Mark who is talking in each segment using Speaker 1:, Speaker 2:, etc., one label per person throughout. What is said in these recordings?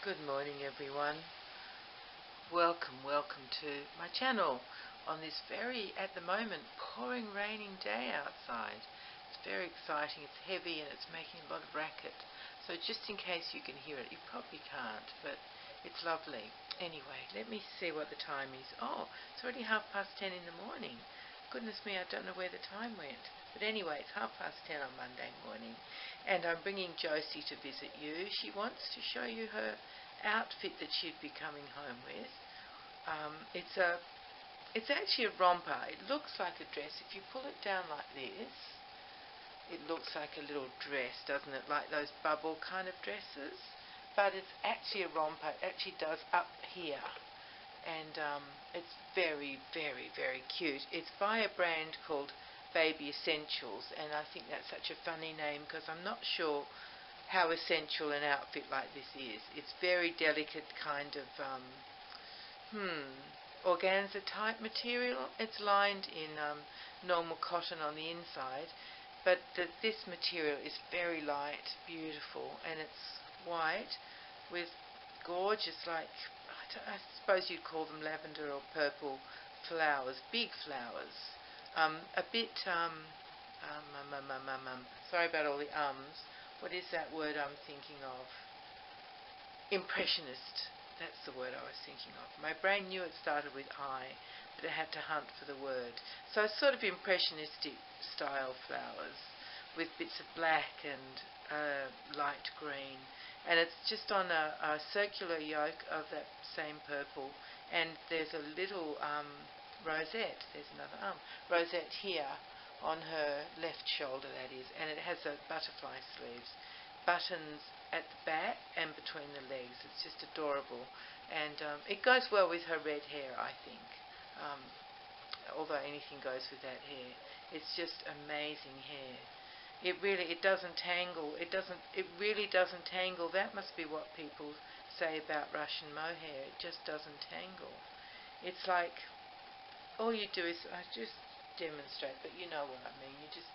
Speaker 1: Good morning, everyone. Welcome to my channel on this at the moment, pouring raining day outside. It's very exciting. It's heavy and it's making a lot of racket. So just in case you can hear it, you probably can't, but it's lovely. Anyway, let me see what the time is. Oh, it's already 10:30 in the morning. Goodness me, I don't know where the time went. But anyway, it's 10:30 on Monday morning, and I'm bringing Jocy to visit you. She wants to show you her outfit that she'd be coming home with. It's actually a romper. It looks like a dress. If you pull it down like this, it looks like a little dress, doesn't it? Like those bubble kind of dresses. But it's actually a romper. It actually does up here. And it's very, very, very cute. It's by a brand called Baby Essentials, and I think that's such a funny name because I'm not sure how essential an outfit like this is. It's very delicate kind of organza type material. It's lined in normal cotton on the inside, but this material is very light, beautiful, and it's white with gorgeous, like, I suppose you'd call them lavender or purple flowers, big flowers. Sorry about all the ums. What is that word I'm thinking of? Impressionist. That's the word I was thinking of. My brain knew it started with I, but it had to hunt for the word. So sort of impressionistic style flowers with bits of black and light green. And it's just on a circular yoke of that same purple. And there's a little rosette. There's another rosette here on her left shoulder, that is, and it has a butterfly sleeves, buttons at the back and between the legs. It's just adorable, and it goes well with her red hair, I think. Although anything goes with that hair, it's just amazing hair. It doesn't tangle. It really doesn't tangle. That must be what people say about Russian mohair. It just doesn't tangle. It's like all you do is just demonstrate, but you know what I mean. You just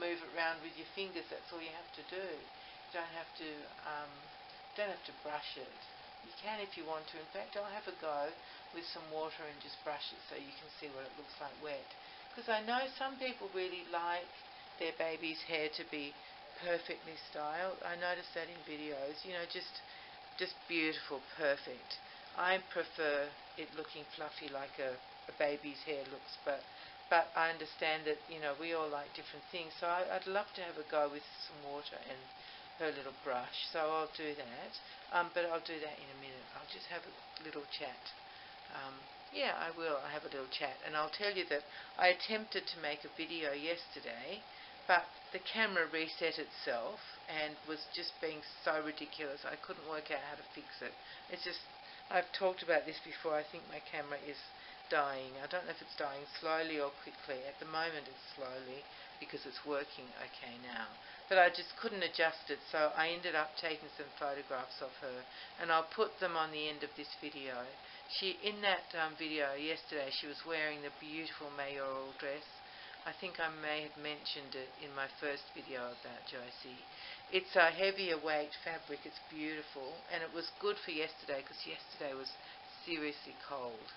Speaker 1: move it around with your fingers. That's all you have to do. You don't have to brush it. You can if you want to. In fact, I'll have a go with some water and just brush it so you can see what it looks like wet. Because I know some people really like their baby's hair to be perfectly styled. I notice that in videos. Just beautiful, perfect. I prefer it looking fluffy like a baby's hair looks, but I understand that we all like different things. So I'd love to have a go with some water and her little brush. So I'll do that. But I'll do that in a minute. I'll just have a little chat. Yeah, I will. I'll have a little chat, and I'll tell you that I attempted to make a video yesterday, but the camera reset itself and was just being so ridiculous. I couldn't work out how to fix it. I've talked about this before. I think my camera is dying. I don't know if it's dying slowly or quickly. At the moment it's slowly because it's working okay now. But I just couldn't adjust it, so I ended up taking some photographs of her, and I'll put them on the end of this video. In that video yesterday, she was wearing the beautiful mayoral dress. I think I may have mentioned it in my first video about Jocy. It's a heavier weight fabric. It's beautiful, and it was good for yesterday because yesterday was seriously cold.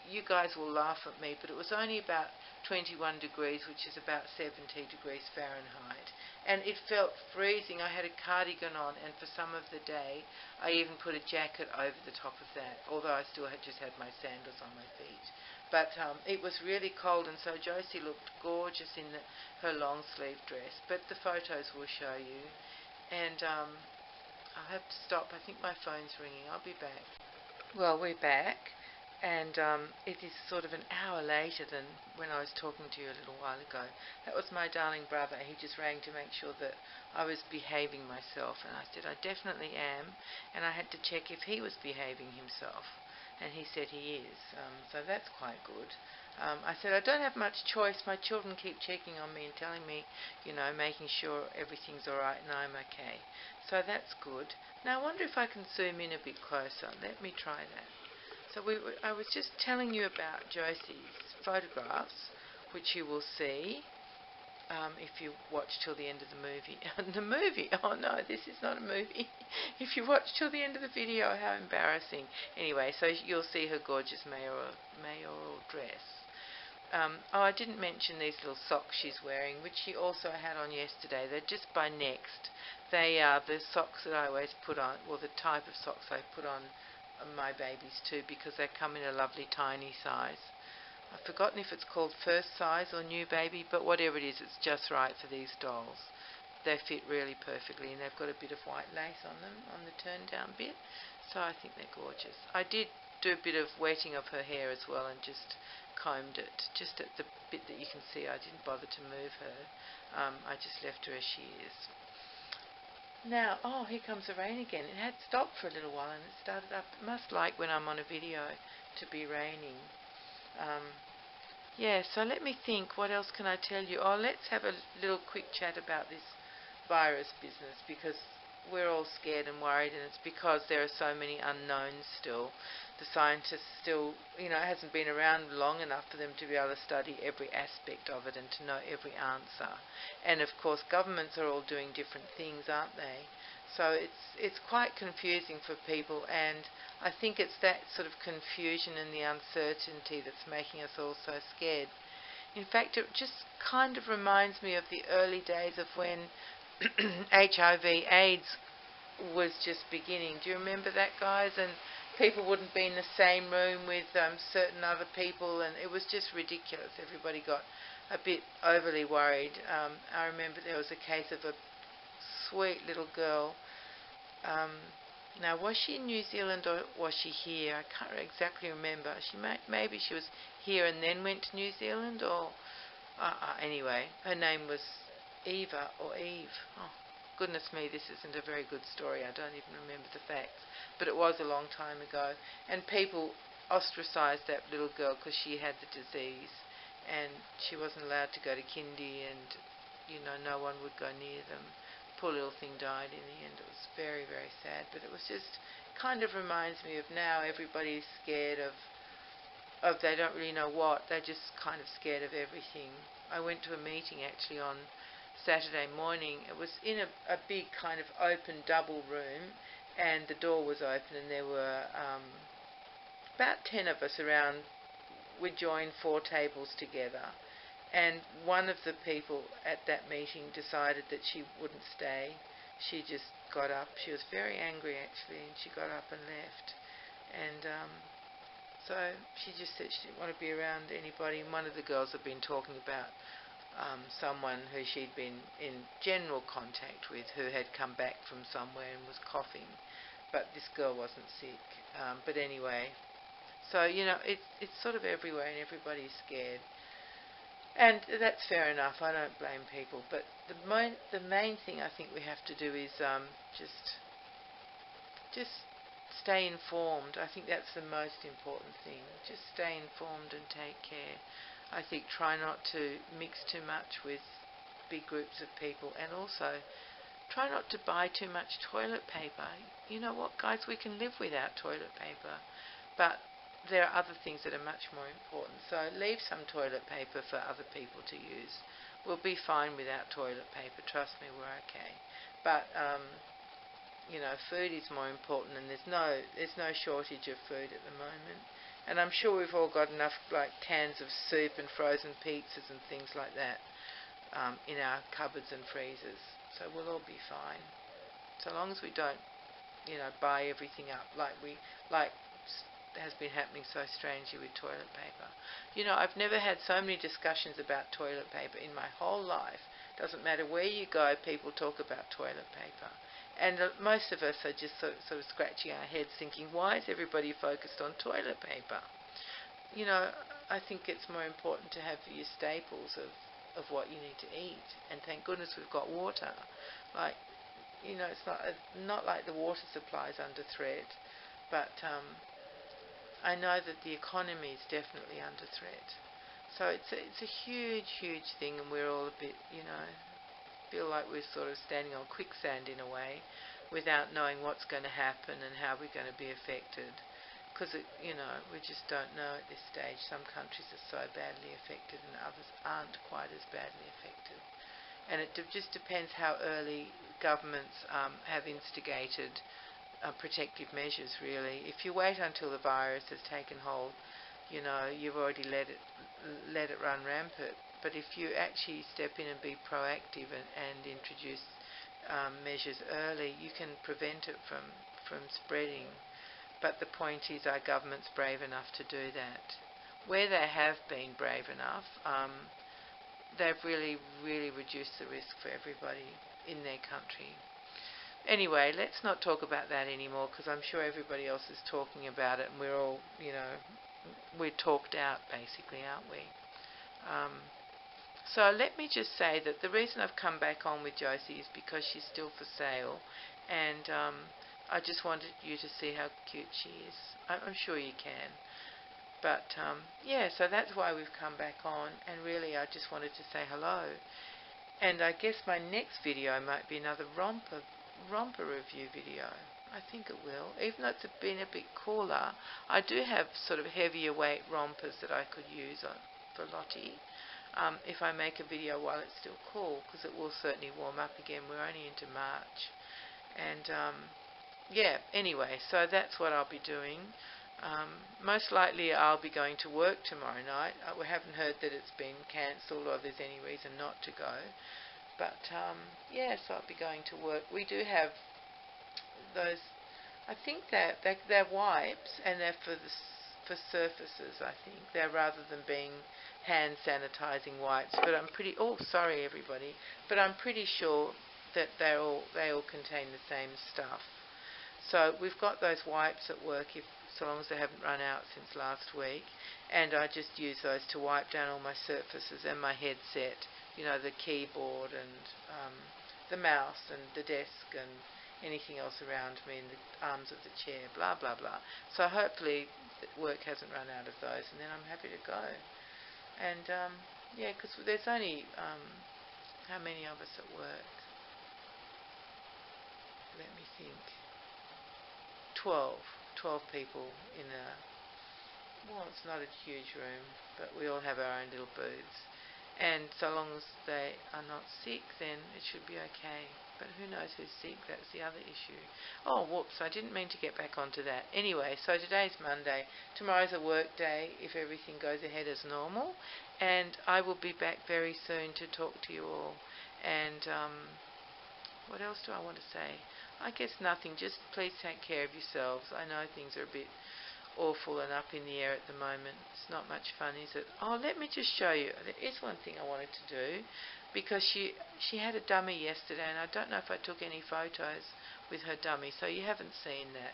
Speaker 1: You guys will laugh at me, but it was only about 21 degrees, which is about 70 degrees Fahrenheit. And it felt freezing. I had a cardigan on, and for some of the day, I even put a jacket over the top of that, although I still just had my sandals on my feet. But it was really cold, and so Jocy looked gorgeous in her long sleeve dress. But the photos will show you. And I'll have to stop. I think my phone's ringing. I'll be back. Well, we're back. And it is sort of an hour later than when I was talking to you a little while ago. That was my darling brother. He just rang to make sure that I was behaving myself. And I said, I definitely am. And I had to check if he was behaving himself. And he said he is. So that's quite good. I said, I don't have much choice. My children keep checking on me and telling me, making sure everything's all right and I'm okay. So that's good. Now I wonder if I can zoom in a bit closer. Let me try that. So I was just telling you about Jocy's photographs, which you will see. if you watch till the end of the movie. The movie? Oh no, this is not a movie. If you watch till the end of the video, how embarrassing. Anyway, so you'll see her gorgeous mayoral dress. Oh, I didn't mention these little socks she's wearing, which she also had on yesterday. They're just by Next. They are the socks that I always put on, well, the type of socks I put on my babies too, because they come in a lovely tiny size. I've forgotten if it's called first size or new baby, but whatever it is, it's just right for these dolls. They fit really perfectly, and they've got a bit of white lace on them, on the turn-down bit, so I think they're gorgeous. I did do a bit of wetting of her hair as well, and just combed it, just at the bit that you can see. I didn't bother to move her. I just left her as she is. Now, oh, here comes the rain again. It had stopped for a little while and it started up. It must like when I'm on a video to be raining. Yeah, so let me think. What else can I tell you? Oh, let's have a little quick chat about this virus business, because we're all scared and worried, and it's because there are so many unknowns still. The scientists still, it hasn't been around long enough for them to be able to study every aspect of it and to know every answer. And of course, governments are all doing different things, aren't they? So it's quite confusing for people, and I think it's that sort of confusion and the uncertainty that's making us all so scared. In fact, it just kind of reminds me of the early days of when HIV/AIDS was just beginning. Do you remember that, guys? And people wouldn't be in the same room with certain other people, and it was just ridiculous. Everybody got a bit overly worried. I remember there was a case of a sweet little girl. Now, was she in New Zealand or was she here? I can't exactly remember. Maybe she was here and then went to New Zealand, or anyway, her name was Eva or Eve. Oh, goodness me, this isn't a very good story. I don't even remember the facts, but it was a long time ago, and people ostracised that little girl because she had the disease, and she wasn't allowed to go to kindy, and no one would go near them. Poor little thing died in the end. It was very, very sad, but it was just kind of reminds me of now everybody's scared of they don't really know what. They're just kind of scared of everything. I went to a meeting actually on Saturday morning. It was in a big kind of open double room, and the door was open, and there were about 10 of us around. We joined 4 tables together, and one of the people at that meeting decided that she wouldn't stay. She just got up. She was very angry actually, and she got up and left. And so she just said she didn't want to be around anybody. And one of the girls had been talking about someone who she'd been in general contact with, who had come back from somewhere and was coughing, but this girl wasn't sick. But anyway, so it's sort of everywhere, and everybody's scared, and that's fair enough. I don't blame people, but the main thing I think we have to do is just stay informed. I think that's the most important thing. Just stay informed and take care. I think try not to mix too much with big groups of people, and also try not to buy too much toilet paper. You know what, guys, we can live without toilet paper, but there are other things that are much more important. So leave some toilet paper for other people to use. We'll be fine without toilet paper. Trust me, we're okay. But food is more important, and there's no shortage of food at the moment. And I'm sure we've all got enough cans of soup and frozen pizzas and things like that in our cupboards and freezers. So we'll all be fine, so long as we don't, buy everything up like has been happening so strangely with toilet paper. I've never had so many discussions about toilet paper in my whole life. Doesn't matter where you go, people talk about toilet paper. And most of us are just sort of scratching our heads thinking, why is everybody focused on toilet paper? I think it's more important to have your staples of what you need to eat. And thank goodness we've got water. It's not like the water supply is under threat, but I know that the economy is definitely under threat. So it's a huge, huge thing, and we're all a bit, feel like we're sort of standing on quicksand in a way, without knowing what's going to happen and how we're going to be affected. Because, we just don't know at this stage. Some countries are so badly affected and others aren't quite as badly affected. and it just depends how early governments have instigated protective measures, really. If you wait until the virus has taken hold, you've already let it run rampant. But if you actually step in and be proactive and introduce measures early, you can prevent it from spreading. But the point is, are governments brave enough to do that? Where they have been brave enough, they've really, really reduced the risk for everybody in their country. Anyway, let's not talk about that anymore, because I'm sure everybody else is talking about it, and we're all, we're talked out, basically, aren't we? So let me just say that the reason I've come back on with Jocy is because she's still for sale, and I just wanted you to see how cute she is. I'm sure you can. But, yeah, so that's why we've come back on, and really I just wanted to say hello. And I guess my next video might be another romper review video. I think it will. Even though it's been a bit cooler, I do have sort of heavier weight rompers that I could use for Lottie. If I make a video while it's still cool, because it will certainly warm up again. We're only into March. And, yeah, anyway, so that's what I'll be doing. Most likely I'll be going to work tomorrow night. We haven't heard that it's been cancelled or there's any reason not to go. But, yeah, so I'll be going to work. We do have those, I think they're wipes, and they're for surfaces, I think. They're rather than being hand sanitizing wipes. But I'm pretty, oh, sorry everybody, but I'm pretty sure that they all contain the same stuff. So we've got those wipes at work, so long as they haven't run out since last week, and I just use those to wipe down all my surfaces and my headset, the keyboard and the mouse and the desk and anything else around me, and the arms of the chair, blah blah blah. So hopefully work hasn't run out of those, and then I'm happy to go. And yeah, because there's only how many of us at work? Let me think. 12 people in a, well, it's not a huge room, but we all have our own little booths. And so long as they are not sick, then it should be okay. But who knows who's sick? That's the other issue. Oh, whoops, I didn't mean to get back onto that. Anyway, so today's Monday. Tomorrow's a work day if everything goes ahead as normal. And I will be back very soon to talk to you all. And what else do I want to say? I guess nothing. Just please take care of yourselves. I know things are a bit awful and up in the air at the moment. It's not much fun, is it? Oh, let me just show you. There is one thing I wanted to do, because she had a dummy yesterday, and I don't know if I took any photos with her dummy, so you haven't seen that.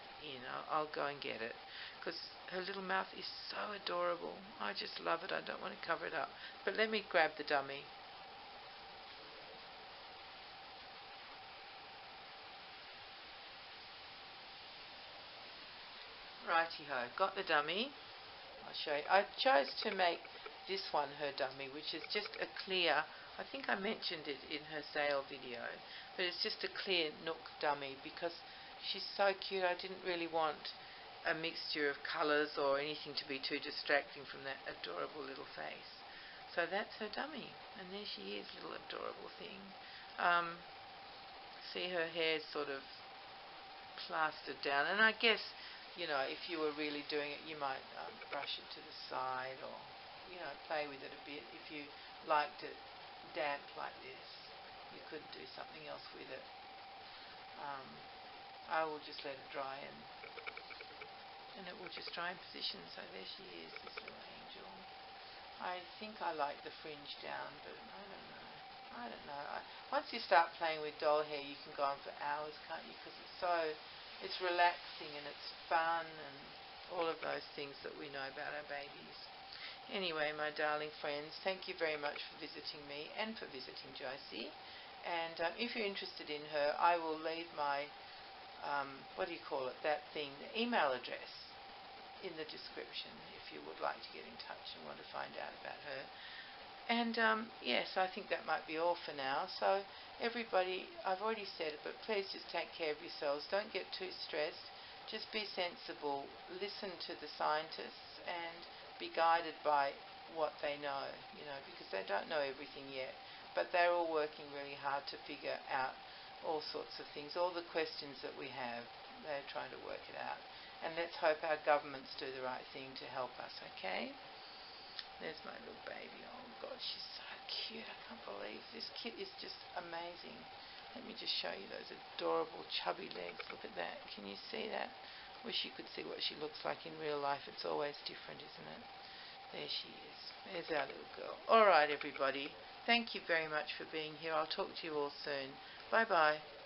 Speaker 1: I'll go and get it, because her little mouth is so adorable. I just love it. I don't want to cover it up. But let me grab the dummy. Righty-ho, got the dummy. I'll show you. I chose to make this one her dummy, which is just a clear, I think I mentioned it in her sale video, but it's just a clear Nook dummy, because she's so cute. I didn't really want a mixture of colours or anything to be too distracting from that adorable little face. So that's her dummy, and there she is, little adorable thing. See, her hair's sort of plastered down, and I guess, if you were really doing it, you might brush it to the side, or, play with it a bit. If you liked it damp like this, you could do something else with it. I will just let it dry, and it will just dry in position. So there she is, this little angel. I think I like the fringe down, but I don't know. Once you start playing with doll hair, you can go on for hours, can't you? Because it's relaxing and it's fun and all of those things that we know about our babies. Anyway, my darling friends, thank you very much for visiting me and for visiting Jocy. And if you're interested in her, I will leave my, that thing, the email address in the description if you would like to get in touch and want to find out about her. And yes, I think that might be all for now. So everybody, I've already said it, but please just take care of yourselves. Don't get too stressed. Just be sensible. Listen to the scientists and be guided by what they know, because they don't know everything yet. but they're all working really hard to figure out all sorts of things, all the questions that we have. They're trying to work it out. And let's hope our governments do the right thing to help us, okay? There's my little baby. Oh, God, she's so cute. I can't believe this kit is just amazing. Let me just show you those adorable chubby legs. Look at that. Can you see that? Wish you could see what she looks like in real life. It's always different, isn't it? There she is. There's our little girl. All right, everybody. Thank you very much for being here. I'll talk to you all soon. Bye-bye.